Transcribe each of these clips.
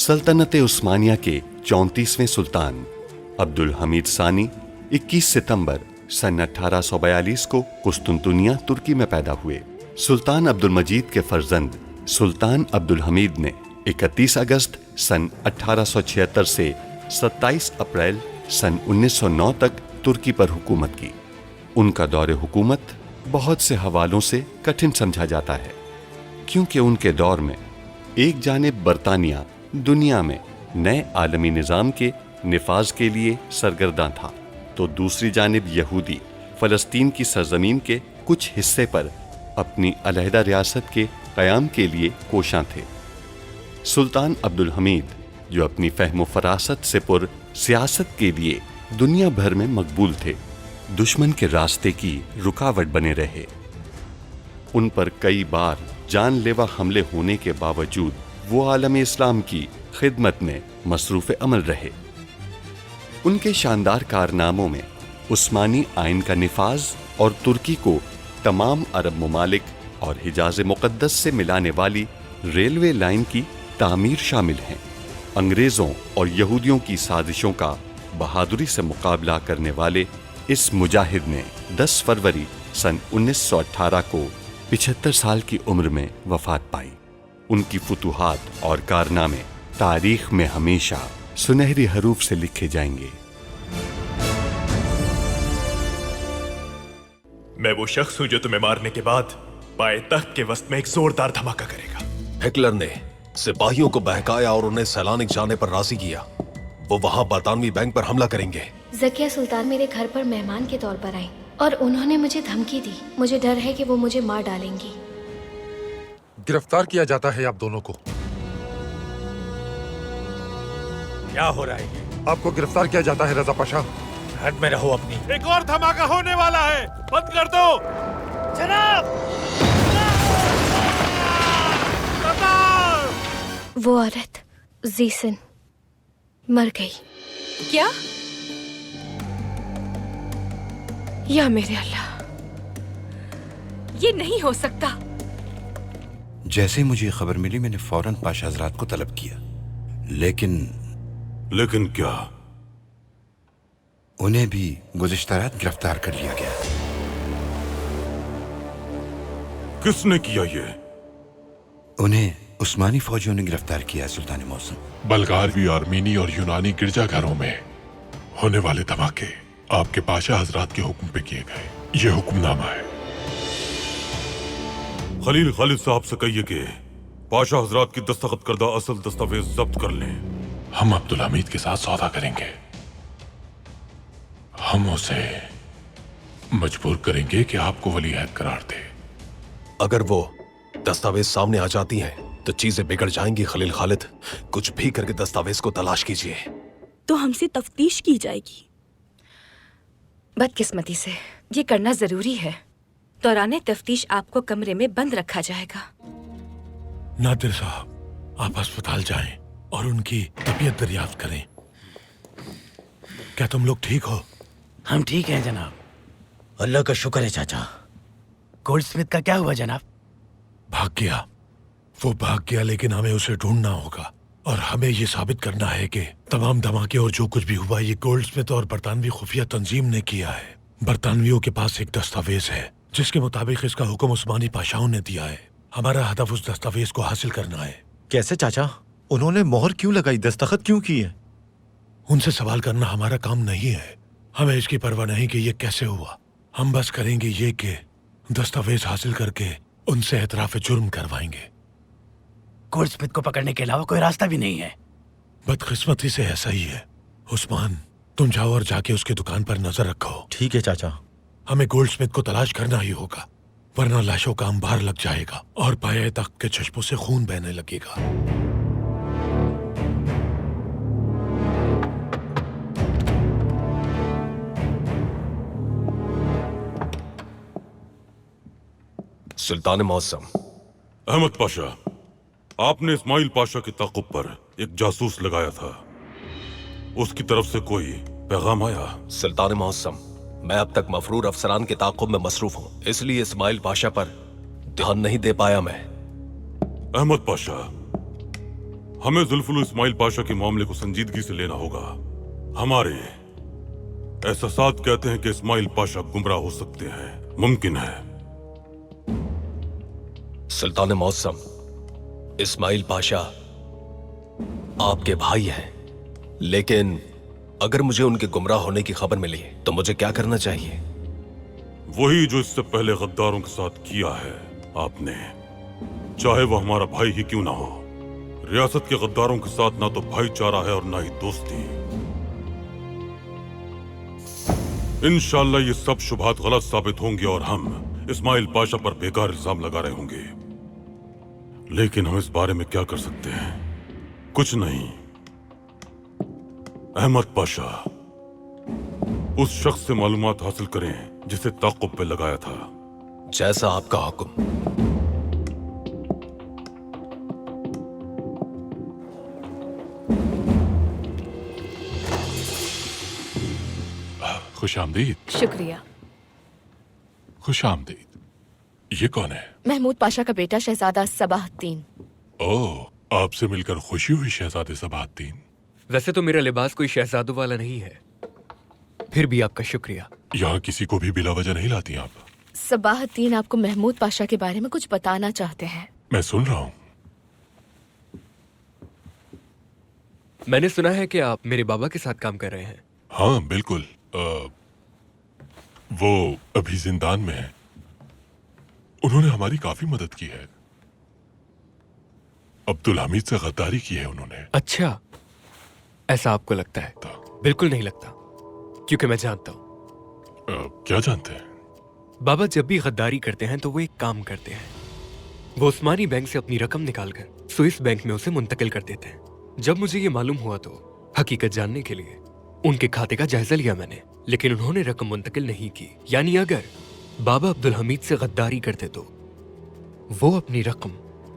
सल्तनत उस्मानिया के 34वें सुल्तान अब्दुल हमीद सानी 21 सितंबर सन 1842 को कुस्तुनतुनिया तुर्की में पैदा हुए। सुल्तान अब्दुल मजीद के फर्जंद सुल्तान अब्दुल हमीद ने 31 अगस्त सन 1876 से 27 अप्रैल सन 1909 तक तुर्की पर हुकूमत की। उनका दौरे हुकूमत बहुत से हवालों से कठिन समझा जाता है, क्योंकि उनके दौर में एक जानिब बरतानिया दुनिया में नए आलमी निज़ाम के निफाज के लिए सरगर्दा था, तो दूसरी जानिब यहूदी फ़लस्तीन की सरजमीन के कुछ हिस्से पर अपनी अलहदा रियासत के क़याम के लिए कोशां थे। सुल्तान अब्दुल हमीद, जो अपनी फ़हम फ़रासत से पुर सियासत के लिए दुनिया भर में मकबूल थे, दुश्मन के रास्ते की रुकावट बने रहे। उन पर कई बार जानलेवा हमले होने के बावजूद वो आलम इस्लाम की खिदमत में मसरूफ़ अमल रहे। उनके शानदार कारनामों में उस्मानी आइन का निफाज और तुर्की को तमाम अरब ममालिक और हिजाज मुक़द्दस से मिलाने वाली रेलवे लाइन की तामीर शामिल हैं। अंग्रेज़ों और यहूदियों की साजिशों का बहादुरी से मुकाबला करने वाले इस मुजाहिद ने 10 फरवरी सन 1918 को 75 साल की उम्र में वफ़ात पाई। उनकी फुतूहात और कारनामे तारीख में हमेशा सुनहरी हरूफ से लिखे जाएंगे। मैं वो शख्स हूं जो तुम्हें मारने के बाद पायतख्त के वस्त में एक जोरदार धमाका करेगा। हिटलर ने सिपाहियों को बहकाया और उन्हें सैलानिक जाने पर राजी किया। वो वहाँ बरतानवी बैंक पर हमला करेंगे। ज़किया सुल्तान मेरे घर पर मेहमान के तौर पर आई और उन्होंने मुझे धमकी दी। मुझे डर है कि वो मुझे मार डालेंगी। गिरफ्तार किया जाता है आप दोनों को। क्या हो रहा है? आपको गिरफ्तार किया जाता है रजा पाशा। हद में रहो अपनी। एक और धमाका होने वाला है, बंद कर दो। जनाब! वो औरत जीसन मर गई। क्या? या मेरे अल्लाह, ये नहीं हो सकता। जैसे ही मुझे खबर मिली मैंने फौरन पाशा हजरात को तलब किया, लेकिन क्या? उन्हें भी गुज़िश्ता रात गिरफ्तार कर लिया गया। किसने किया ये? उन्हें उस्मानी फौजियों ने गिरफ्तार किया सुल्तान मौसम। बल्गारवी, आर्मीनी और यूनानी गिरजाघरों में होने वाले धमाके आपके पाशा हजरात के हुक्म पे किए गए। ये हुक्मनामा है। खलील खालिद साहब से कहिए कि पाशा हजरात की दस्तखत करदा असल दस्तावेज जब्त कर लें। हम अब्दुल हमीद के साथ सौदा करेंगे। हम उसे मजबूर करेंगे कि आपको वली अहद करार दे। अगर वो दस्तावेज सामने आ जाती हैं तो चीजें बिगड़ जाएंगी। खलील खालिद, कुछ भी करके दस्तावेज को तलाश कीजिए। तो हमसे तफ्तीश की जाएगी। बदकिस्मती से ये करना जरूरी है। दौरान तफ्तीश आपको कमरे में बंद रखा जाएगा। नादिर साहब, आप अस्पताल जाएं और उनकी तबीयत दरियाफ्त करें। क्या तुम लोग ठीक हो? हम ठीक हैं जनाब। अल्लाह का शुक्र है चाचा। गोल्डस्मिथ का क्या हुआ जनाब? भाग गया। वो भाग गया, लेकिन हमें उसे ढूंढना होगा और हमें ये साबित करना है कि तमाम धमाके और जो कुछ भी हुआ ये गोल्डस्मिथ और बरतानवी खुफिया तंजीम ने किया है। बरतानवियों के पास एक दस्तावेज है जिसके मुताबिक इसका हुक्म उस्मानी पाशाओं ने दिया है। हमारा हदफ उस दस्तावेज को हासिल करना है। कैसे चाचा? उन्होंने मोहर क्यों लगाई, दस्तखत क्यों की है? उनसे सवाल करना हमारा काम नहीं है। हमें इसकी परवाह नहीं कि ये कैसे हुआ। हम बस करेंगे ये कि दस्तावेज हासिल करके उनसे एतराफ़ जुर्म करवाएंगे। गोल्डस्मिथ को पकड़ने के अलावा कोई रास्ता भी नहीं है। बदकिस्मती से ऐसा ही है। उस्मान, तुम जाओ और जाके उसकी दुकान पर नजर रखो। ठीक है चाचा। हमें गोल्डस्मिथ को तलाश करना ही होगा, वरना लाशों का अंबार लग जाएगा और पाए तख्त के चश्मों से खून बहने लगेगा। सुल्तान मौसम। अहमद पाशा, आपने इस्माइल पाशा के ताक़ुब पर एक जासूस लगाया था। उसकी तरफ से कोई पैगाम आया? सुल्तान मौसम, मैं अब तक मफरूर अफसरान के ताक़ुब में मसरूफ हूँ, इसलिए इस्माइल पाशा पर ध्यान नहीं दे पाया मैं। अहमद पाशा, हमें जुल्फुल इस्माइल पाशा के मामले को संजीदगी से लेना होगा। हमारे एहसासात कहते हैं कि इस्माइल पाशा गुमराह हो सकते हैं, मुमकिन है। सुल्तान मौसम, इस्माइल पाशा आपके भाई हैं, लेकिन अगर मुझे उनके गुमराह होने की खबर मिली तो मुझे क्या करना चाहिए? वही जो इससे पहले गद्दारों के साथ किया है आपने, चाहे वो हमारा भाई ही क्यों ना हो। रियासत के गद्दारों के साथ ना तो भाईचारा है और ना ही दोस्ती। इंशाअल्लाह ये सब शुबहात गलत साबित होंगे और हम इस्माइल पाशा पर बेकार इल्जाम लगा रहे होंगे, लेकिन हम इस बारे में क्या कर सकते हैं? कुछ नहीं। अहमद पाशा, उस शख्स से मालूमात हासिल करें जिसे ताक़ुब पे लगाया था। जैसा आपका हुक्म। खुश आमदीद। शुक्रिया। खुश आमदीद। ये कौन है? महमूद पाशा का बेटा शहजादा सबाहद्दीन। ओह, आपसे मिलकर खुशी हुई शहजादे सबाहद्दीन। वैसे तो मेरा लिबास कोई शहजादों वाला नहीं है, फिर भी आपका शुक्रिया। यहाँ किसी को भी बिला वजह नहीं लाती आप। सबाहद्दीन आपको महमूद पाशा के बारे में कुछ बताना चाहते हैं। मैं सुन रहा हूँ। मैंने सुना है कि आप मेरे बाबा के साथ काम कर रहे हैं। हाँ बिल्कुल। वो अभी जिंदान में है। उन्होंने हमारी काफी मदद की है। अब्दुल हमीद से गद्दारी की है उन्होंने। अच्छा, ऐसा आपको लगता है? बिल्कुल नहीं लगता, क्योंकि मैं जानता हूँ। क्या जानते हैं? बाबा जब भी गद्दारी करते हैं तो वो एक काम करते हैं, वो उस्मानी बैंक से अपनी रकम निकालकर स्विस बैंक में उसे मुंतकिल कर देते हैं। जब मुझे ये मालूम हुआ तो हकीकत जानने के लिए उनके खाते का जायजा लिया मैंने, लेकिन उन्होंने रकम मुंतकिल नहीं की। यानी अगर बाबा अब्दुल हमीद से गद्दारी करते तो वो अपनी रकम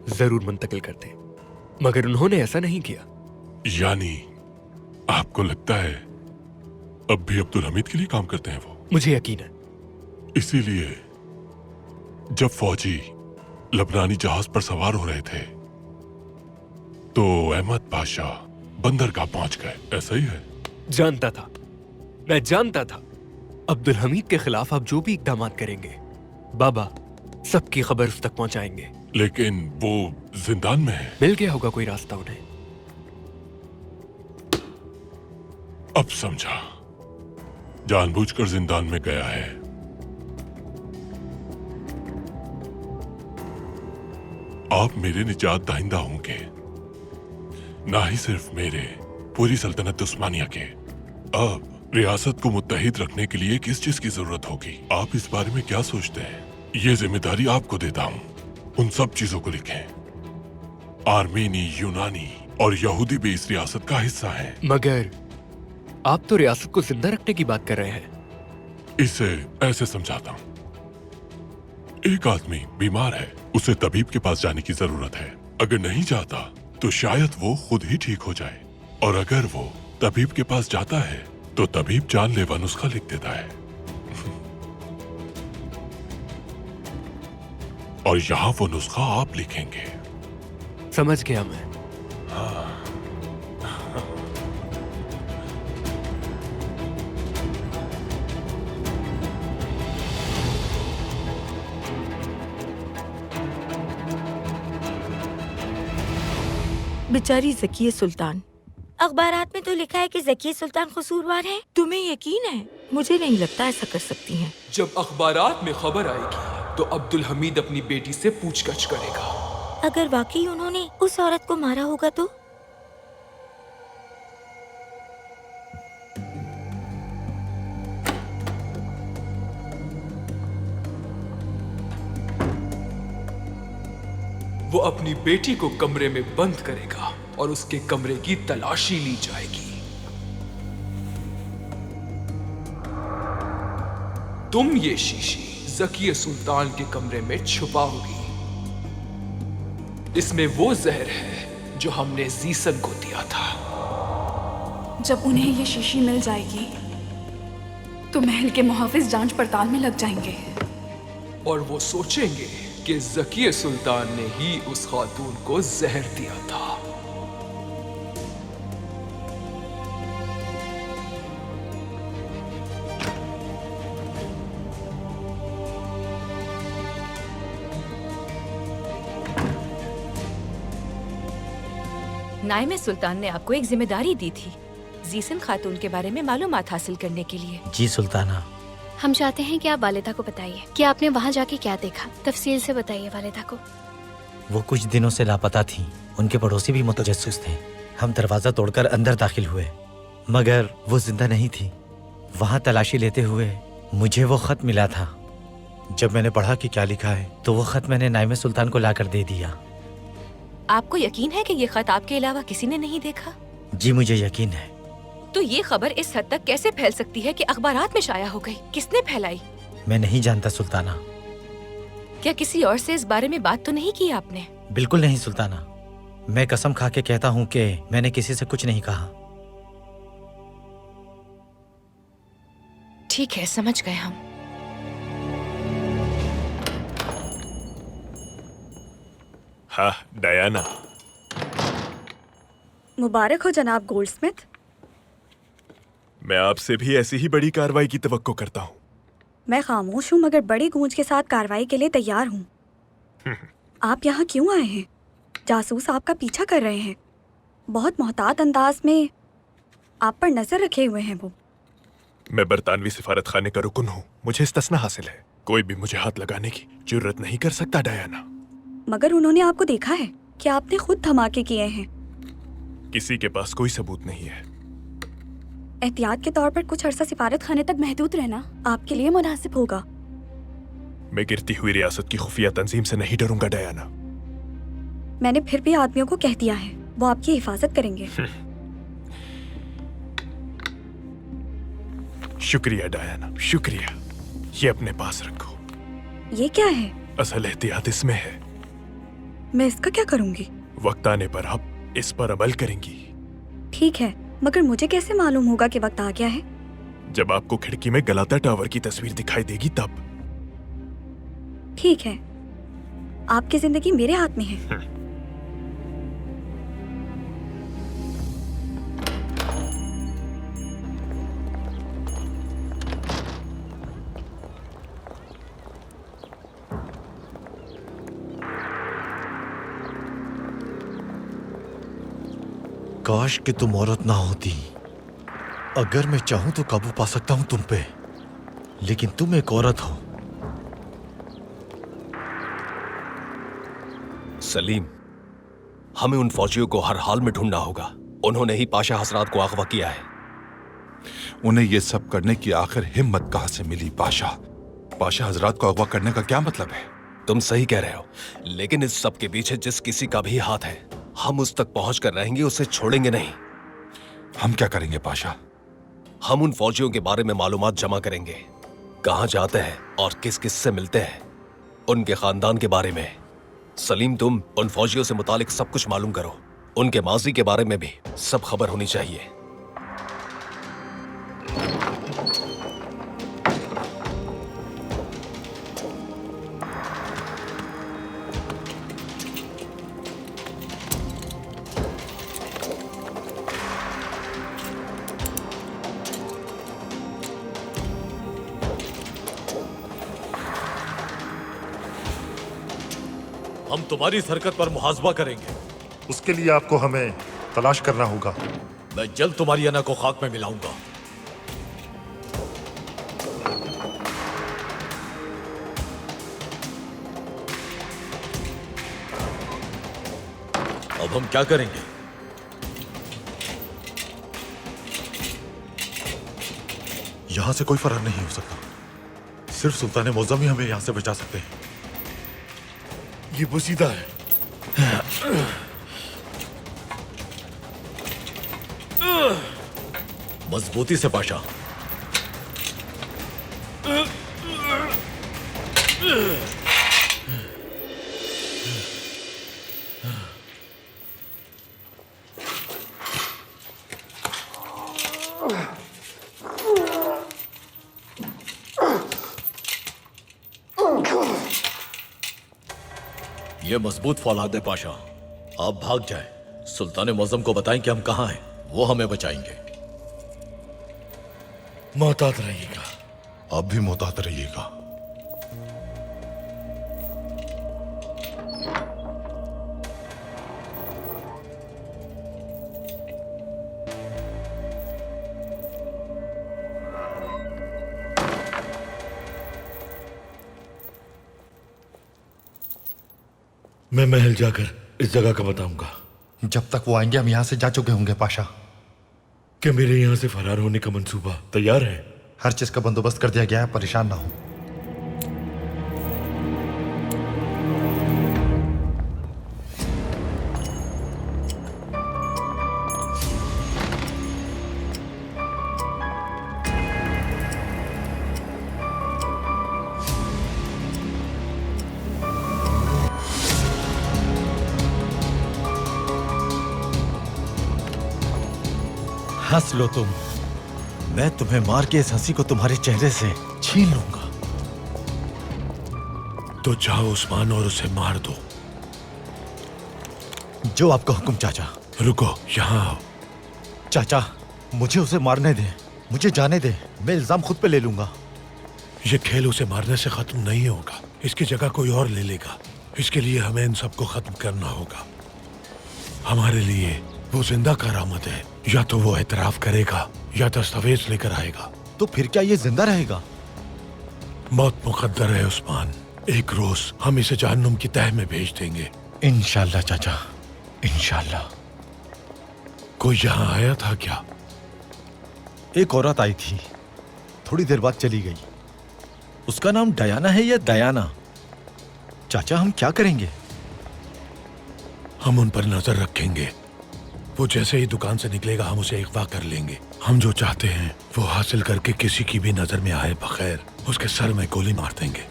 जरूर मुंतकिल करते, मगर उन्होंने ऐसा नहीं किया। यानी आपको लगता है अब भी अब्दुल हमीद के लिए काम करते हैं वो? मुझे यकीन है। इसीलिए जब फौजी लबनानी जहाज पर सवार हो रहे थे तो अहमद पाशा बंदरगाह पहुंच गए, ऐसा ही है? जानता था, मैं जानता था। अब्दुल हमीद के खिलाफ आप जो भी इकदाम करेंगे बाबा सबकी खबर उस तक पहुंचाएंगे। लेकिन वो जिंदान में है। मिल गया होगा कोई रास्ता उन्हें। अब समझा, जानबूझकर जिंदान में गया है। आप मेरे निजात दाहिंदा होंगे, ना ही सिर्फ मेरे, पूरी सल्तनत उस्मानिया के। अब रियासत को मुत्तहिद रखने के लिए किस चीज की जरूरत होगी? आप इस बारे में क्या सोचते हैं? ये जिम्मेदारी आपको देता हूँ। उन सब चीजों को लिखें। आर्मेनी, यूनानी और यहूदी भी इस रियासत का हिस्सा हैं। मगर आप तो रियासत को जिंदा रखने की बात कर रहे हैं। इसे ऐसे समझाता हूँ, एक आदमी बीमार है, उसे तबीब के पास जाने की जरूरत है। अगर नहीं जाता तो शायद वो खुद ही ठीक हो जाए, और अगर वो तबीब के पास जाता है तो तबीब जानलेवा नुस्खा लिख देता है। और यहाँ वो नुस्खा आप लिखेंगे। समझ गया मैं। हाँ। बेचारी ज़किया सुल्तान। अखबारात में तो लिखा है कि ज़किया सुल्तान कसूरवार है। तुम्हें यकीन है? मुझे नहीं लगता ऐसा कर सकती हैं। जब अखबारात में खबर आएगी तो अब्दुल हमीद अपनी बेटी से पूछताछ करेगा। अगर वाकई उन्होंने उस औरत को मारा होगा तो? वो अपनी बेटी को कमरे में बंद करेगा और उसके कमरे की तलाशी ली जाएगी। तुम ये शीशी ज़किया सुल्तान के कमरे में छुपा होगी। इसमें वो जहर है जो हमने जीसन को दिया था। जब उन्हें ये शीशी मिल जाएगी तो महल के मुहाफिज जांच पड़ताल में लग जाएंगे और वो सोचेंगे कि ज़किया सुल्तान ने ही उस खातून को जहर दिया था। नाइमे सुल्तान ने आपको एक जिम्मेदारी दी थी, जीसन खातून के बारे में मालूमात हासिल करने के लिए। जी सुल्ताना। हम चाहते हैं कि आप वालिदा को बताइए कि आपने वहाँ जाके क्या देखा। तफसील से बताइए वालिदा को। वो कुछ दिनों से लापता थी। उनके पड़ोसी भी मुतजस्सिस थे। हम दरवाजा तोड़कर अंदर दाखिल हुए, मगर वो जिंदा नहीं थी। वहाँ तलाशी लेते हुए मुझे वो खत मिला था। जब मैंने पढ़ा कि क्या लिखा है तो वो खत मैंने नाइमे सुल्तान को लाकर दे दिया। आपको यकीन है कि ये खत आपके अलावा किसी ने नहीं देखा? जी मुझे यकीन है। तो ये खबर इस हद तक कैसे फैल सकती है कि अखबारात में शाया हो गई? किसने फैलाई? मैं नहीं जानता सुल्ताना। क्या किसी और से इस बारे में बात तो नहीं की आपने? बिल्कुल नहीं सुल्ताना। मैं कसम खा के कहता हूँ कि मैंने किसी से कुछ नहीं कहा। ठीक है, समझ गए हम। हाँ डायना। मुबारक हो जनाब गोल्डस्मिथ। मैं आपसे भी ऐसी ही बड़ी कार्रवाई की तवक्को करता हूँ। मैं खामोश हूँ मगर बड़ी गूंज के साथ कार्रवाई के लिए तैयार हूँ। आप यहाँ क्यों आए हैं? जासूस आपका पीछा कर रहे हैं। बहुत मोहतात अंदाज में आप पर नजर रखे हुए हैं वो। मैं बरतानवी सिफारत खाने का रुकन हूँ। मुझे इस्तिस्ना हासिल है। कोई भी मुझे हाथ लगाने की जुर्रत नहीं कर सकता डायना। मगर उन्होंने आपको देखा है कि आपने खुद धमाके किए हैं। किसी के पास कोई सबूत नहीं है। एहतियात के तौर पर कुछ अरसा सिफारत खाने तक महदूद रहना आपके लिए मुनासिब होगा। मैं गिरती हुई रियासत की खुफिया तंजीम से नहीं डरूंगा डायना। मैंने फिर भी आदमियों को कह दिया है, वो आपकी हिफाजत करेंगे। शुक्रिया डायना, शुक्रिया। ये अपने पास रखो। ये क्या है? असल एहतियात इसमें है। मैं इसका क्या करूंगी? वक्त आने पर आप इस पर अमल करेंगी। ठीक है, मगर मुझे कैसे मालूम होगा कि वक्त आ गया है? जब आपको खिड़की में गलाता टावर की तस्वीर दिखाई देगी तब। ठीक है, आपकी जिंदगी मेरे हाथ में है। काश कि तुम औरत ना होती। अगर मैं चाहूं तो काबू पा सकता हूं तुम पे, लेकिन तुम एक औरत हो। सलीम, हमें उन फौजियों को हर हाल में ढूंढना होगा। उन्होंने ही पाशा हजरात को अगवा किया है। उन्हें ये सब करने की आखिर हिम्मत कहां से मिली पाशा? पाशा हजरात को अगवा करने का क्या मतलब है? तुम सही कह रहे हो, लेकिन इस सब के पीछे जिस किसी का भी हाथ है, हम उस तक पहुंच कर रहेंगे, उसे छोड़ेंगे नहीं। हम क्या करेंगे पाशा? हम उन फौजियों के बारे में मालूमात जमा करेंगे, कहां जाते हैं और किस किस से मिलते हैं, उनके खानदान के बारे में। सलीम, तुम उन फौजियों से मुतालिक सब कुछ मालूम करो। उनके माजी के बारे में भी सब खबर होनी चाहिए। हम तुम्हारी इस हरकत पर मुहासबा करेंगे। उसके लिए आपको हमें तलाश करना होगा। मैं जल्द तुम्हारी अना को खाक में मिलाऊंगा। अब हम क्या करेंगे? यहां से कोई फरार नहीं हो सकता। सिर्फ सुल्तान मौज़म ही हमें यहां से बचा सकते हैं। ये बुसीदा है। मजबूती से पाशा। ये मजबूत फौलाद है पाशा। आप भाग जाएं। सुल्तान मौज़म को बताएं कि हम कहां हैं, वो हमें बचाएंगे। मोहतात रहिएगा। आप भी मोहतात रहिएगा। मैं महल जाकर इस जगह का बताऊंगा। जब तक वो आएंगे हम यहाँ से जा चुके होंगे पाशा। क्या मेरे यहाँ से फरार होने का मंसूबा तैयार है? हर चीज का बंदोबस्त कर दिया गया है, परेशान ना हो। हंस लो तुम, मैं तुम्हें मार के इस हंसी को तुम्हारे चेहरे से छीन लूंगा। तो जाओ उस्मान और उसे मार दो। जो आपका हुक्म चाचा। रुको, यहाँ आओ। चाचा, मुझे उसे मारने दे, मुझे जाने दे, मैं इल्जाम खुद पे ले लूंगा। ये खेल उसे मारने से खत्म नहीं होगा, इसकी जगह कोई और ले लेगा। इसके लिए हमें इन सबको खत्म करना होगा। हमारे लिए वो जिंदा करामत है, या तो वो एतराफ करेगा या दस्तावेज लेकर आएगा। तो फिर क्या ये जिंदा रहेगा? मौत मुकद्दर है उस्मान, एक रोज हम इसे जहन्नुम की तह में भेज देंगे। इंशाल्लाह चाचा, इंशाल्लाह। कोई यहाँ आया था क्या? एक औरत आई थी, थोड़ी देर बाद चली गई। उसका नाम डयाना है या दयाना? चाचा हम क्या करेंगे? हम उन पर नजर रखेंगे। वो जैसे ही दुकान से निकलेगा हम उसे अगवा कर लेंगे। हम जो चाहते हैं वो हासिल करके किसी की भी नजर में आए बगैर उसके सर में गोली मार देंगे।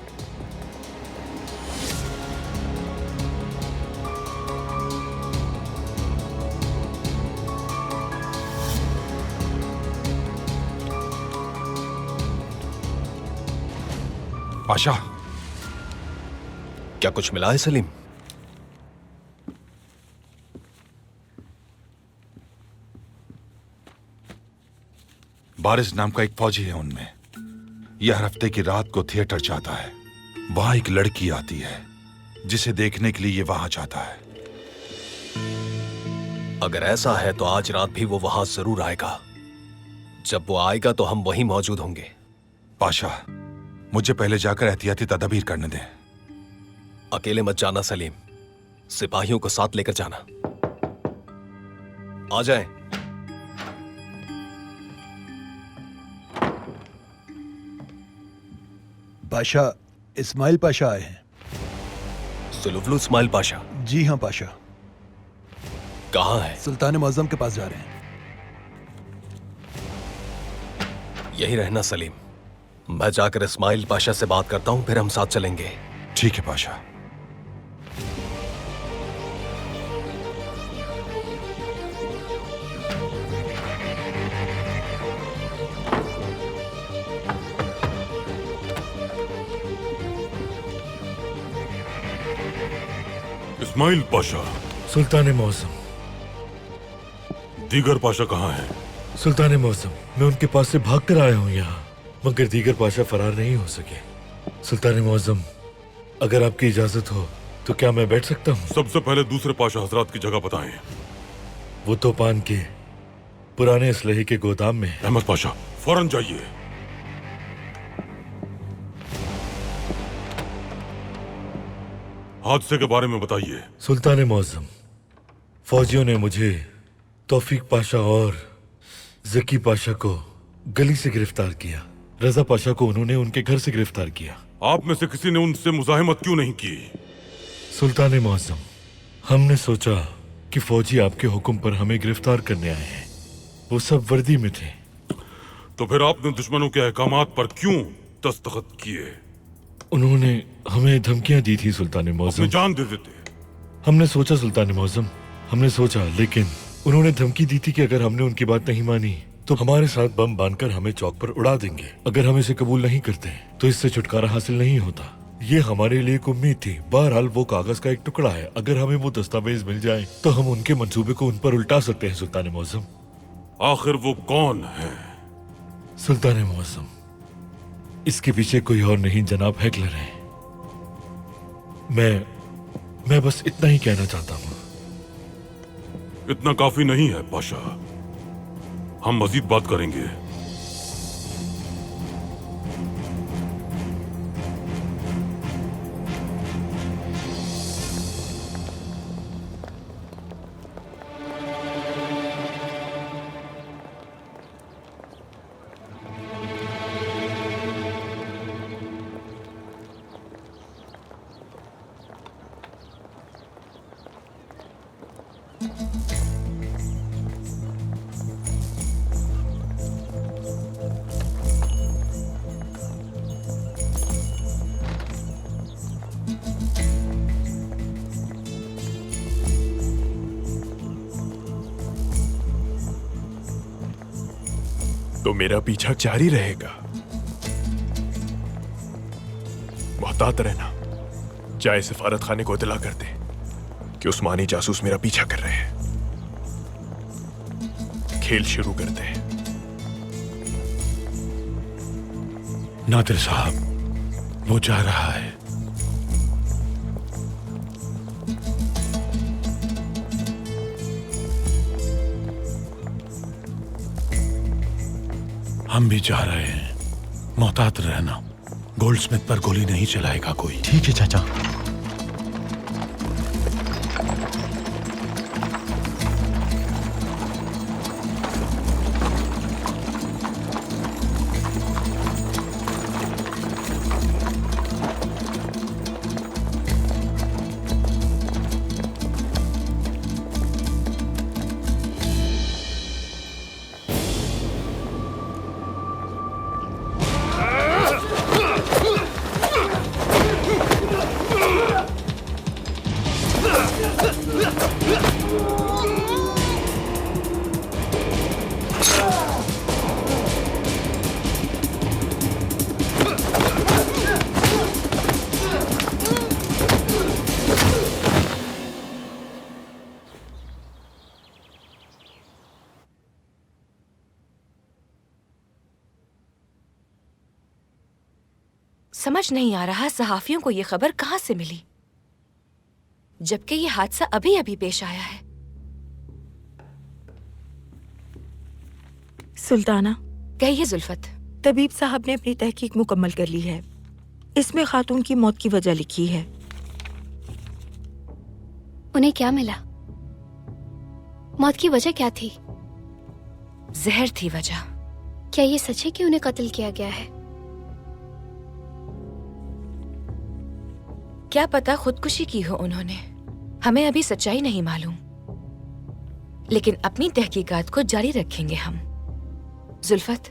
पाशा, क्या कुछ मिला है सलीम? बारिश नाम का एक फौजी है उनमें। यह हर हफ्ते की रात को थिएटर जाता है। वहां एक लड़की आती है जिसे देखने के लिए ये वहां जाता है। अगर ऐसा है तो आज रात भी वो वहां जरूर आएगा। जब वो आएगा तो हम वहीं मौजूद होंगे। पाशा, मुझे पहले जाकर एहतियाती तदबीर करने दें। अकेले मत जाना सलीम, सिपाहियों को साथ लेकर जाना। आ जाएं। पाशा, इस्माइल पाशा आए हैं। सुलुफलु इस्माइल पाशा? जी हाँ पाशा। कहाँ है? सुल्तान मौज़म के पास जा रहे हैं। यही रहना सलीम, मैं जाकर इस्माइल पाशा से बात करता हूँ, फिर हम साथ चलेंगे। ठीक है पाशा। इस्माइल पाशा। सुल्तान मौसम। दीगर पाशा कहाँ हैं? सुल्तान मौसम, मैं उनके पास से भाग कर आया हूँ यहाँ, मगर दीगर पाशा फरार नहीं हो सके। सुल्तान मौसम, अगर आपकी इजाजत हो तो क्या मैं बैठ सकता हूँ? सबसे पहले दूसरे पाशा हजरात की जगह बताएं। वो तो पान के पुराने असलहे के गोदाम में। अहमद पाशा, फौरन जाइए। हादसे के बारे में बताइए। सुल्तान मौसम, फौजियों ने मुझे तौफीक पाशा और जकी पाशा को गली से गिरफ्तार किया। रजा पाशा को उन्होंने उनके घर से गिरफ्तार किया। आप में से किसी ने उनसे मुजाहिमत क्यों नहीं की? सुल्तान मौसम, हमने सोचा कि फौजी आपके हुक्म पर हमें गिरफ्तार करने आए हैं। वो सब वर्दी में थे। तो फिर आपने दुश्मनों के अहकामात पर क्यों दस्तखत किए? उन्होंने हमें धमकियां दी थी सुल्तान मौसम। अपनी जान दे देते। हमने सोचा सुल्तान मौसम, हमने सोचा, लेकिन उन्होंने धमकी दी थी कि अगर हमने उनकी बात नहीं मानी तो हमारे साथ बम बांधकर हमें चौक पर उड़ा देंगे। अगर हम इसे कबूल नहीं करते तो इससे छुटकारा हासिल नहीं होता। ये हमारे लिए एक उम्मीद थी। बहरहाल वो कागज का एक टुकड़ा है, अगर हमें वो दस्तावेज मिल जाए तो हम उनके मंसूबे को उन पर उल्टा सकते हैं। सुल्तान मौसम, आखिर वो कौन है? सुल्तान मौसम, इसके पीछे कोई और नहीं जनाब हैकलर है। मैं बस इतना ही कहना चाहता हूँ। इतना काफी नहीं है पाशा, हम मजीद बात करेंगे। तो मेरा पीछा जारी रहेगा। मोहतात रहना, चाहे सिफारत खाने को इतला कर दे कि उस्मानी जासूस मेरा पीछा कर रहे हैं। खेल शुरू करते हैं। नादिर साहब, वो जा रहा है। हम भी जा रहे हैं। मोहतात रहना, गोल्डस्मिथ पर गोली नहीं चलाएगा कोई। ठीक है चाचा। समझ नहीं आ रहा सहाफियों को ये खबर कहां से मिली, जबकि ये हादसा अभी अभी पेश आया है। सुल्ताना, कहिए जुल्फत। तबीब साहब ने अपनी तहकीक मुकम्मल कर ली है। इसमें खातून की मौत की वजह लिखी है। उन्हें क्या मिला? मौत की वजह क्या थी? जहर थी वजह। क्या ये सच है कि उन्हें कत्ल किया गया है? क्या पता खुदकुशी की हो उन्होंने, हमें अभी सच्चाई नहीं मालूम, लेकिन अपनी तहकीकात को जारी रखेंगे हम। जुल्फत,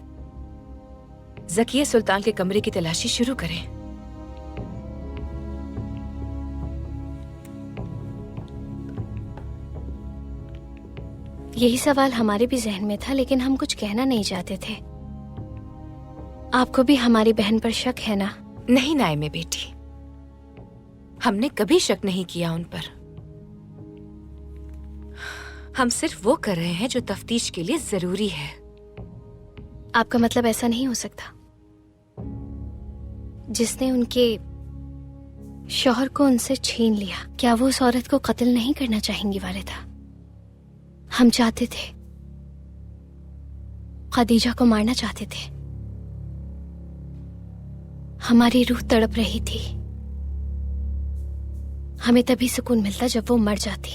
ज़किया सुल्तान के कमरे की तलाशी शुरू करें। यही सवाल हमारे भी जहन में था, लेकिन हम कुछ कहना नहीं चाहते थे। आपको भी हमारी बहन पर शक है ना? नहीं नाइमे बेटी, हमने कभी शक नहीं किया उन पर। हम सिर्फ वो कर रहे हैं जो तफ्तीश के लिए जरूरी है। आपका मतलब ऐसा नहीं हो सकता, जिसने उनके शौहर को उनसे छीन लिया, क्या वो उस औरत को कत्ल नहीं करना चाहेंगी वालिदा? हम चाहते थे, खदीजा को मारना चाहते थे। हमारी रूह तड़प रही थी। हमें तभी सुकून मिलता जब वो मर जाती।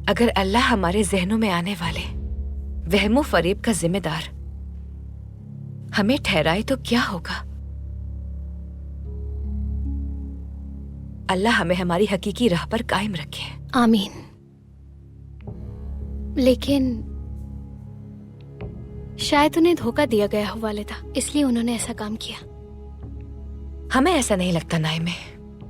अगर अल्लाह हमारे जहनों में आने वाले वहमो फरेब का जिम्मेदार हमें ठहराए तो क्या होगा? अल्लाह हमें हमारी हकीकी राह पर कायम रखे। आमीन। लेकिन शायद उन्हें धोखा दिया गया हो वालिदा, इसलिए उन्होंने ऐसा काम किया। हमें ऐसा नहीं लगता नाइमे।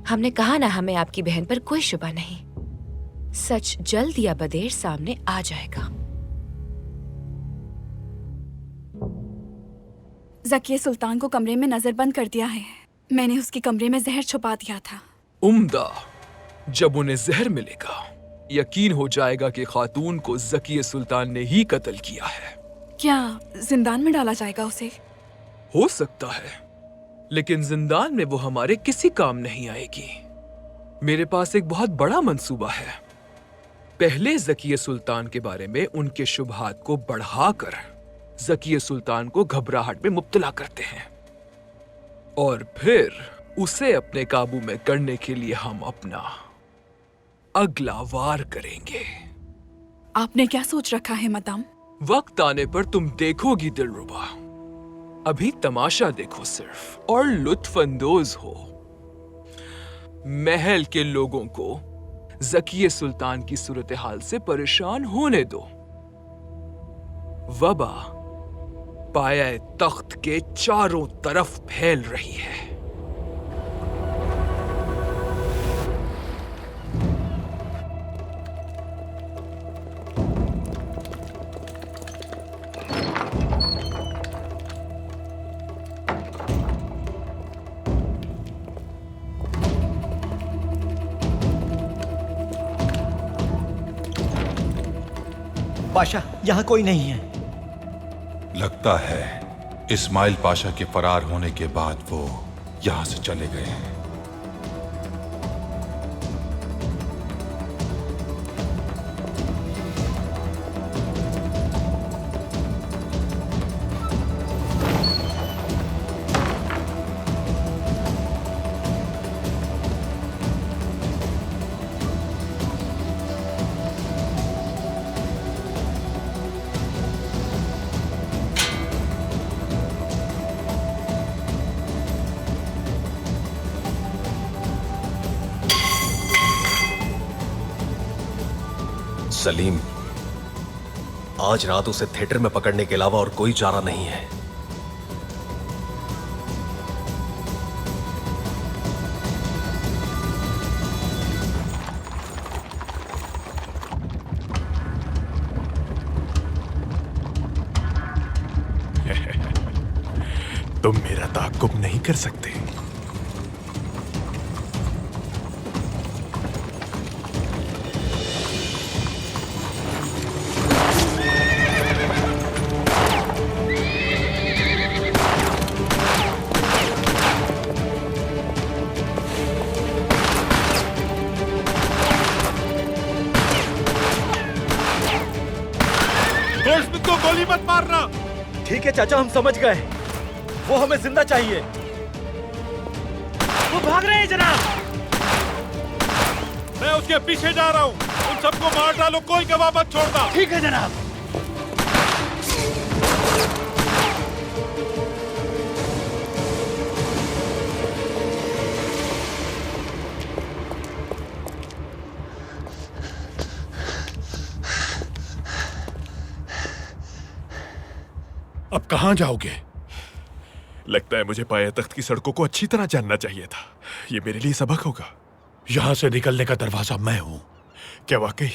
हमने कहा ना, हमें आपकी बहन पर कोई शुबा नहीं। सच जल्द या बदेर सामने आ जाएगा। ज़किया सुल्तान को कमरे में नजरबंद कर दिया है। मैंने उसके कमरे में जहर छुपा दिया था। उम्दा, जब उन्हें जहर मिलेगा यकीन हो जाएगा कि खातून को ज़किया सुल्तान ने ही कत्ल किया है। क्या जिंदान में डाला जाएगा उसे? हो सकता है, लेकिन जिंदान में वो हमारे किसी काम नहीं आएगी। मेरे पास एक बहुत बड़ा मंसूबा है। पहले ज़किया सुल्तान के बारे में उनके शुबहात को बढ़ाकर ज़किया सुल्तान को घबराहट में मुब्तला करते हैं, और फिर उसे अपने काबू में करने के लिए हम अपना अगला वार करेंगे। आपने क्या सोच रखा है मदाम? वक्त आने पर तुम देखोगी दिलरुबा। अभी तमाशा देखो सिर्फ और लुत्फ अंदोज हो। महल के लोगों को ज़किये सुल्तान की सूरत हाल से परेशान होने दो। वबा पाया तख्त के चारों तरफ फैल रही है। पाशा, यहाँ कोई नहीं है। लगता है इस्माइल पाशा के फरार होने के बाद वो यहां से चले गए हैं। सलीम, आज रात उसे थिएटर में पकड़ने के अलावा और कोई चारा नहीं है। तुम मेरा ताक़ुब नहीं कर सकते। गोली मत मारना। ठीक है चाचा, हम समझ गए। वो हमें जिंदा चाहिए। वो भाग रहे हैं जनाब। मैं उसके पीछे जा रहा हूँ। उन सबको मार डालो, कोई गवाह मत छोड़ना। ठीक है जनाब। अब कहां जाओगे? लगता है मुझे पाया तख्त की सड़कों को अच्छी तरह जानना चाहिए था। ये मेरे लिए सबक होगा। यहां से निकलने का दरवाजा मैं हूं। क्या वाकई?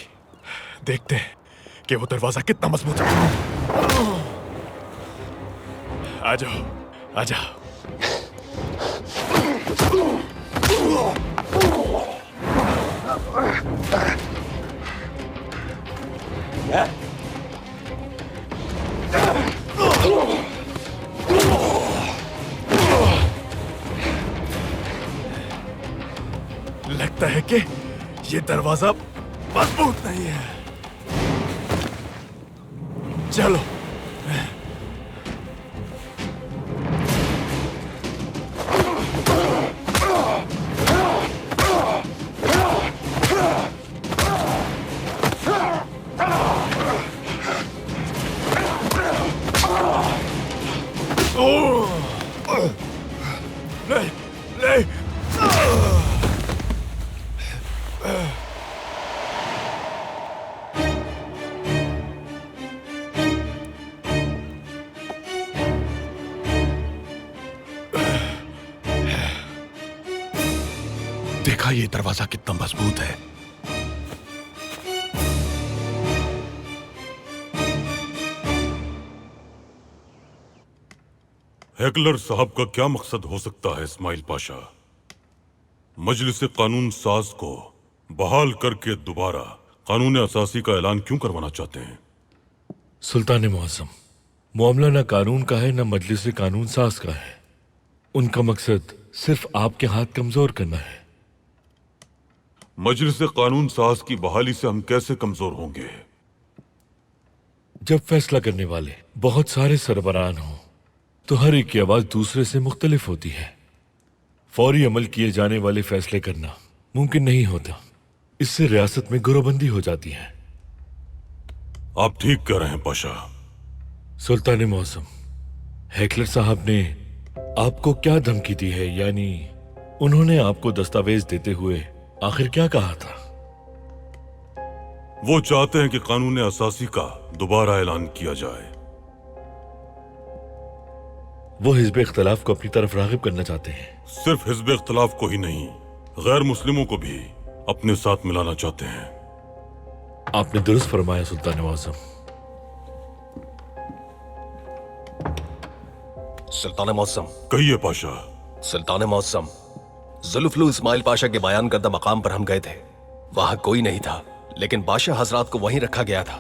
देखते हैं कि वो दरवाजा कितना मजबूत है। आ जाओ, आ जाओ। लगता है कि ये दरवाजा मजबूत नहीं है। चलो। नहीं, नहीं। देखा ये दरवाजा कितना मजबूत है। हेकलर साहब का क्या मकसद हो सकता है इस्माइल पाशा? मजलिस कानून साज को बहाल करके दोबारा कानून असासी का ऐलान क्यों करवाना चाहते हैं? सुल्तान मुअज्जम, मामला न कानून का है न मजलिस कानून साज का है। उनका मकसद सिर्फ आपके हाथ कमजोर करना है। मजलिस कानून साज की बहाली से हम कैसे कमजोर होंगे? जब फैसला करने वाले बहुत सारे सरबराहान हों तो हर एक की आवाज दूसरे से मुख्तलिफ होती है। फौरी अमल किए जाने वाले फैसले करना मुमकिन नहीं होता। इससे रियासत में गिरोहबंदी हो जाती है। आप ठीक कह रहे हैं पाशा। सुल्तान मुअज्जम, हेकलर साहब ने आपको क्या धमकी दी है? यानी उन्होंने आपको दस्तावेज देते हुए आखिर क्या कहा था? वो चाहते हैं कि कानून असासी का दोबारा ऐलान किया जाए। वो हिज़्ब इख्तिलाफ को अपनी तरफ राग़िब करना चाहते हैं। सिर्फ हिज़्ब इख्तिलाफ को ही नहीं, गैर मुस्लिमों को भी अपने साथ मिलाना चाहते हैं। आपने दुरुस्त फरमाया सुल्तान मौज़म। सुल्तान मौसम। कहिए पाशा। सुल्तान मौसम, जुल्फुल इस्माइल पाशा के बयान करदा मकाम पर हम गए थे। वहां कोई नहीं था, लेकिन बादशाह हजरात को वहीं रखा गया था।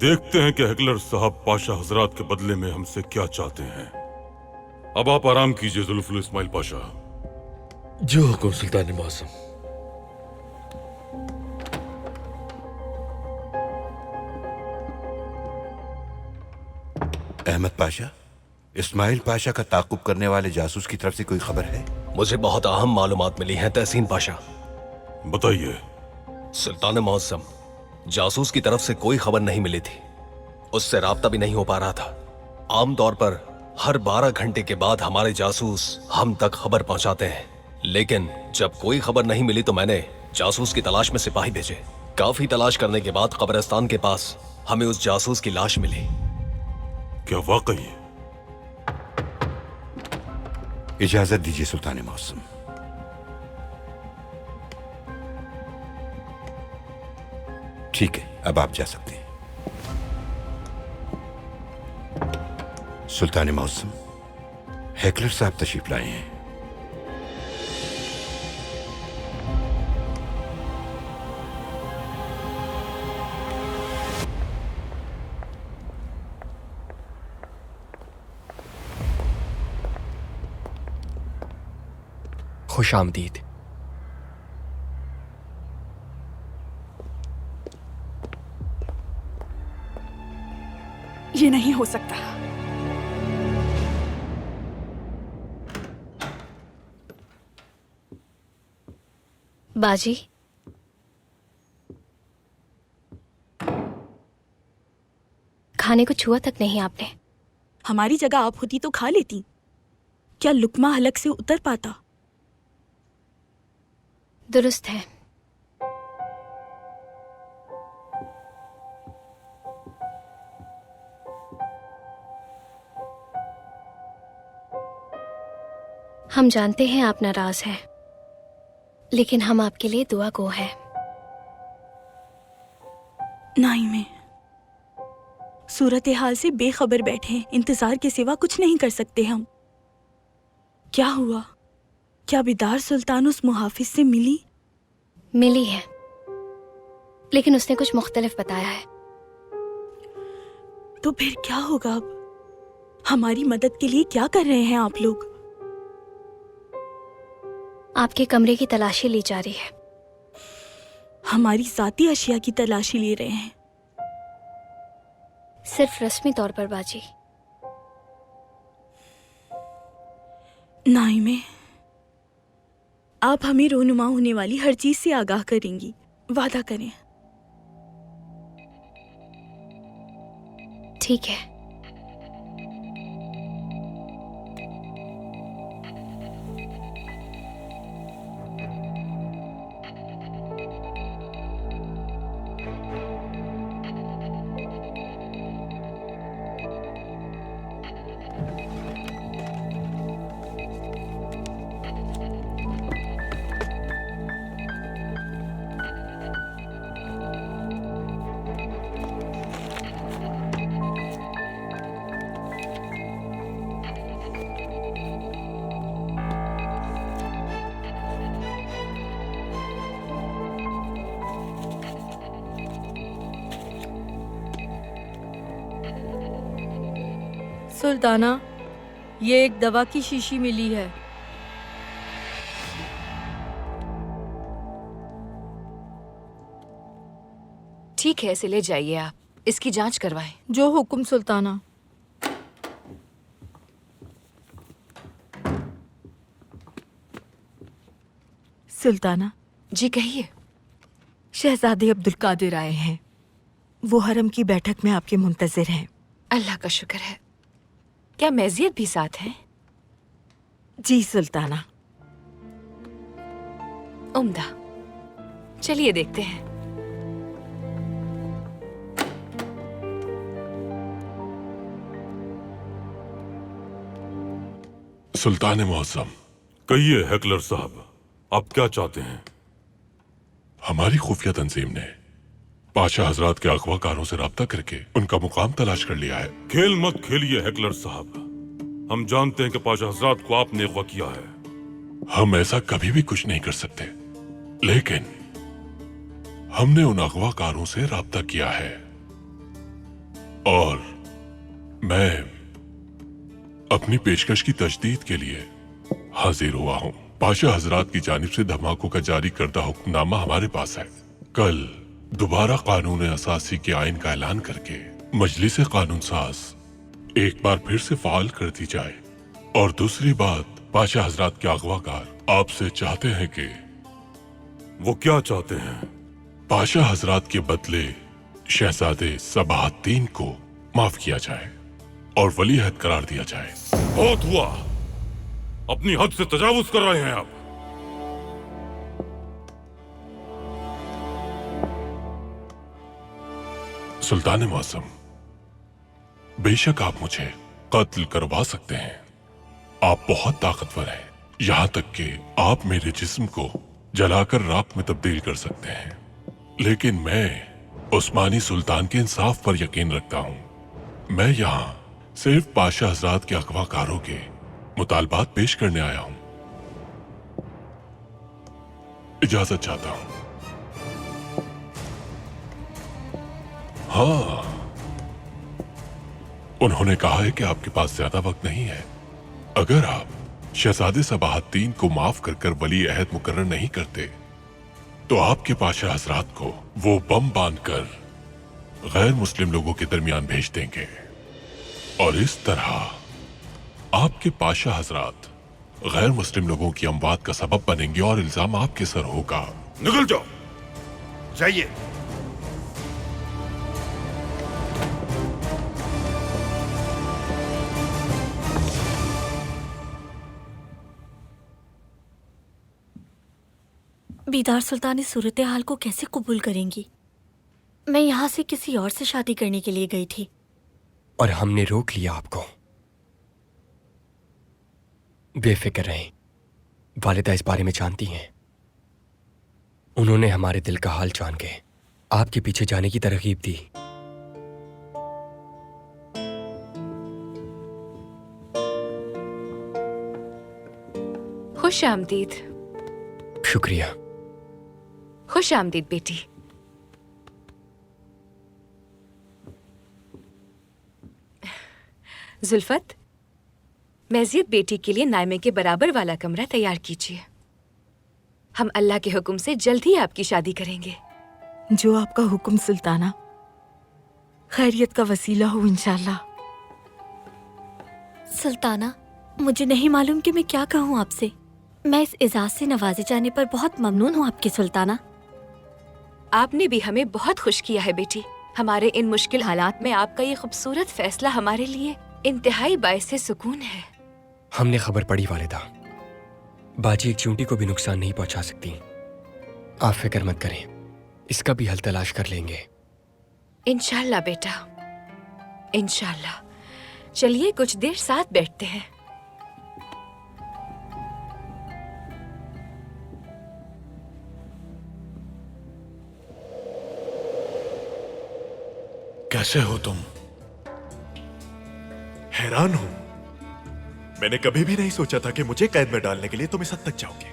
देखते हैं कि हेकलर साहब पाशा हजरात के बदले में हमसे क्या चाहते हैं। अब आप आराम कीजिए जुल्फुल इस्माइल पाशा। जो हुक्म सुल्तान मौसम। अहमद पाशा, इस्माइल पाशा का ताकुब करने वाले जासूस की तरफ से कोई खबर है? मुझे बहुत अहम मालूमात मिली हैं तहसीन पाशा। बताइए। सुल्तान मौसम, जासूस की तरफ से कोई खबर नहीं मिली थी। उससे राब्ता भी नहीं हो पा रहा था। आमतौर पर हर 12 घंटे के बाद हमारे जासूस हम तक खबर पहुंचाते हैं, लेकिन जब कोई खबर नहीं मिली तो मैंने जासूस की तलाश में सिपाही भेजे। काफी तलाश करने के बाद कब्रिस्तान के पास हमें उस जासूस की लाश मिली। क्या वाकई? इजाजत दीजिए सुल्तान मौसम। ठीक है, अब आप जा सकते हैं। सुल्तान मौसम, हेकलर साहब तशरीफ लाए हैं। खुश आमदीद। ये नहीं हो सकता। बाजी, खाने को छुआ तक नहीं आपने। हमारी जगह आप होती तो खा लेती। क्या लुकमा हलक से उतर पाता? दुरुस्त है। हम जानते हैं आप नाराज हैं, लेकिन हम आपके लिए दुआ गो है। नहीं, मैं सूरत हाल से बेखबर बैठे हैं। इंतजार के सिवा कुछ नहीं कर सकते हम। क्या हुआ? क्या बिदार सुल्तान उस मुहाफिज से मिली? मिली है, लेकिन उसने कुछ मुख्तलिफ बताया है। तो फिर क्या होगा अब? हमारी मदद के लिए क्या कर रहे हैं आप लोग? आपके कमरे की तलाशी ली जा रही है। हमारी जाती अशिया की तलाशी ले रहे हैं? सिर्फ रस्मी तौर पर बाजी। नहीं, मैं आप हमें रोनुमा होने वाली हर चीज से आगाह करेंगी। वादा करें। ठीक है। सुल्ताना, ये एक दवा की शीशी मिली है। ठीक है, इसे ले जाइए आप। इसकी जांच करवाएं। जो हुक्म सुल्ताना। सुल्ताना। जी कहिए। शहजादे अब्दुल कादिर आए हैं। वो हरम की बैठक में आपके मुंतजिर हैं। अल्लाह का शुक्र है। क्या मैजियत भी साथ है? जी सुल्ताना। उम्दा। चलिए देखते हैं। सुल्तान मौसम, कहिए हेकलर साहब, आप क्या चाहते हैं? हमारी खुफिया तंजीम ने पाशा हजरात के अगवाकारों से राब्ता करके उनका मुकाम तलाश कर लिया है। खेल मत खेलिए हेकलर साहब, हम जानते हैं कि पाशा हजरात को आपने अगवा किया है। हम ऐसा कभी भी कुछ नहीं कर सकते, लेकिन हमने उन अगवाकारों से राब्ता किया है और मैं अपनी पेशकश की तजदीद के लिए हाजिर हुआ हूं। पाशा हजरात की जानिब से धमाकों का जारी करदा हुक्मनामा हमारे पास है। कल दोबारा कानून असासी के आइन का ऐलान करके मजलिस कानून साज एक बार फिर से फाल कर दी जाए। और दूसरी बात, पाशा हजरात के अगवाकार आपसे चाहते हैं कि वो क्या चाहते हैं? पाशा हजरात के बदले शहजादे सबाहद्दीन को माफ किया जाए और वली अहद करार दिया जाए। बहुत हुआ, अपनी हद से तजावुज कर रहे हैं आप। सुल्तान मौसम, बेशक आप मुझे कत्ल करवा सकते हैं, आप बहुत ताकतवर हैं, यहां तक कि आप मेरे जिस्म को जलाकर राख में तब्दील कर सकते हैं, लेकिन मैं उस्मानी सुल्तान के इंसाफ पर यकीन रखता हूं। मैं यहां सिर्फ पाशा हजरात के अगवाकारों के मुतालबात पेश करने आया हूं। इजाजत चाहता हूं। हाँ, उन्होंने कहा है कि आपके पास ज्यादा वक्त नहीं है। अगर आप शहजादे सबाहद्दीन को माफ कर वली अहद मुकर्रर नहीं करते तो आपके पाशा हजरात को वो बम बांधकर गैर मुस्लिम लोगों के दरमियान भेज देंगे और इस तरह आपके पाशा हजरात गैर मुस्लिम लोगों की अमवात का सबब बनेंगे और इल्जाम आपके सर होगा। निकल जाओ, जाइए। बीदार सुल्तान इस सूरत हाल को कैसे कबूल करेंगी? मैं यहाँ से किसी और से शादी करने के लिए गई थी और हमने रोक लिया आपको। बेफिक्र रहें, वालिदा इस बारे में जानती हैं। उन्होंने हमारे दिल का हाल जान के आपके पीछे जाने की तरगीब दी। खुश आमदीद। शुक्रिया। खुश आमदीद बेटी। जुल्फत, मैजियत बेटी के लिए नायमे के बराबर वाला कमरा तैयार कीजिए। हम अल्लाह के हुक्म से जल्द ही आपकी शादी करेंगे। जो आपका हुक्म सुल्ताना, खैरियत का वसीला हो इंशाल्लाह। सुल्ताना, मुझे नहीं मालूम कि मैं क्या कहूँ आपसे। मैं इस एजाज से नवाजे जाने पर बहुत ममनून हूँ आपकी सुल्ताना। आपने भी हमें बहुत खुश किया है बेटी। हमारे इन मुश्किल हालात में आपका ये खूबसूरत फैसला हमारे लिए इंतहाई बाइसे सुकून है। हमने खबर पड़ी वालिदा, बाजी एक चूंटी को भी नुकसान नहीं पहुंचा सकती। आप फिक्र मत करें, इसका भी हल तलाश कर लेंगे। इंशाल्लाह बेटा, इंशाल्लाह। चलिए कुछ देर साथ बैठते हैं। कैसे हो तुम? हैरान हूं। मैंने कभी भी नहीं सोचा था कि मुझे कैद में डालने के लिए तुम इस हद तक जाओगे।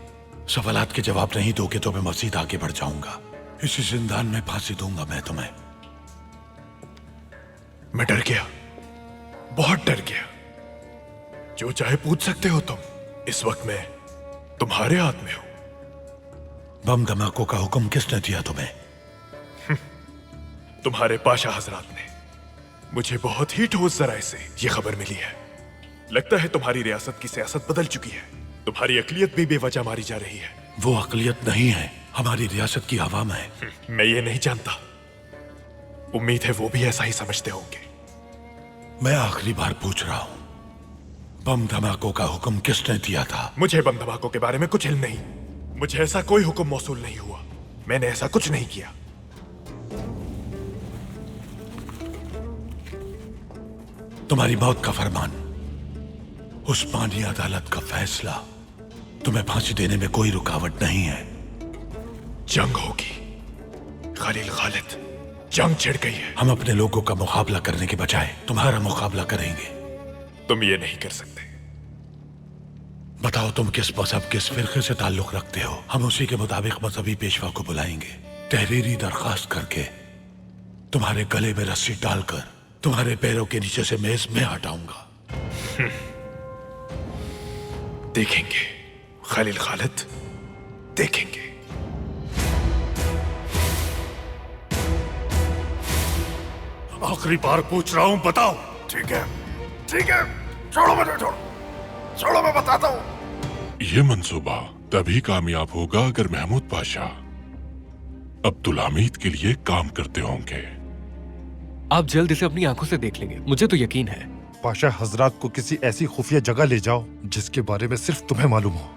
सवालात के जवाब नहीं दोगे तो मैं मजीद आगे बढ़ जाऊंगा। इसी जिंदान में फांसी दूंगा मैं तुम्हें। मैं डर गया, बहुत डर गया। जो चाहे पूछ सकते हो तुम, इस वक्त मैं तुम्हारे हाथ में हूं। बम धमाकों का हुक्म किसने दिया तुम्हें? तुम्हारे पाशा हजरात ने। मुझे बहुत ही ठोस जराए से ये खबर मिली है। लगता है तुम्हारी रियासत की सियासत बदल चुकी है। तुम्हारी अकलियत भी बेवजह मारी जा रही है। वो अकलियत नहीं है, हमारी रियासत की आवाम है। मैं ये नहीं जानता। उम्मीद है वो भी ऐसा ही समझते होंगे। मैं आखिरी बार पूछ रहा हूं, बम धमाकों का हुक्म किसने दिया था? मुझे बम धमाकों के बारे में कुछ इल्म नहीं। मुझे ऐसा कोई हुक्म मौसूल नहीं हुआ। मैंने ऐसा कुछ नहीं किया। तुम्हारी मौत का फरमान, उस्मानी अदालत का फैसला, तुम्हें फांसी देने में कोई रुकावट नहीं है। जंग होगी खलील खालिद, जंग छिड़ गई है। हम अपने लोगों का मुकाबला करने के बजाय तुम्हारा मुकाबला करेंगे। तुम ये नहीं कर सकते। बताओ तुम किस मजहब, किस फिरके से ताल्लुक रखते हो? हम उसी के मुताबिक मजहबी पेशवा को बुलाएंगे, तहरीरी दरखास्त करके तुम्हारे गले में रस्सी डालकर तुम्हारे पैरों के नीचे से मेज में हटाऊंगा। देखेंगे खलील खालिद, देखेंगे। आखिरी बार पूछ रहा हूं, बताओ। ठीक है, ठीक है, छोड़ो मुझे, छोड़ो, छोड़ो, मैं बताता हूं। ये मंसूबा तभी कामयाब होगा अगर महमूद पाशा अब्दुल हमीद के लिए काम करते होंगे। आप जल्द इसे अपनी आंखों से देख लेंगे, मुझे तो यकीन है। पाशा हजरात को किसी ऐसी खुफिया जगह ले जाओ जिसके बारे में सिर्फ तुम्हें मालूम हो।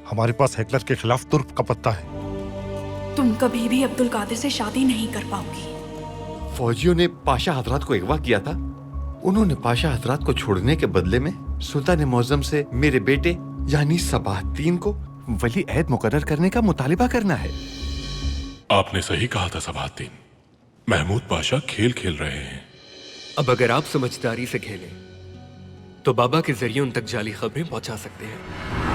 हमारे पास हेटलर के खिलाफ तुर्क का पत्ता है। तुम कभी भी अब्दुल कादिर से शादी नहीं कर पाओगी। फौजियों ने पाशा हजरात को अगवा किया था। उन्होंने पाशा हजरात को छोड़ने के बदले में सुल्तान मौजम से मेरे बेटे यानी सबाहतीन को वली अहद मुकर्रर करने का मुतालिबा करना है। आपने सही कहा था सबाहतीन, महमूद पाशा खेल खेल रहे हैं। अब अगर आप समझदारी से खेलें तो बाबा के जरिए उन तक जाली खबरें पहुंचा सकते हैं।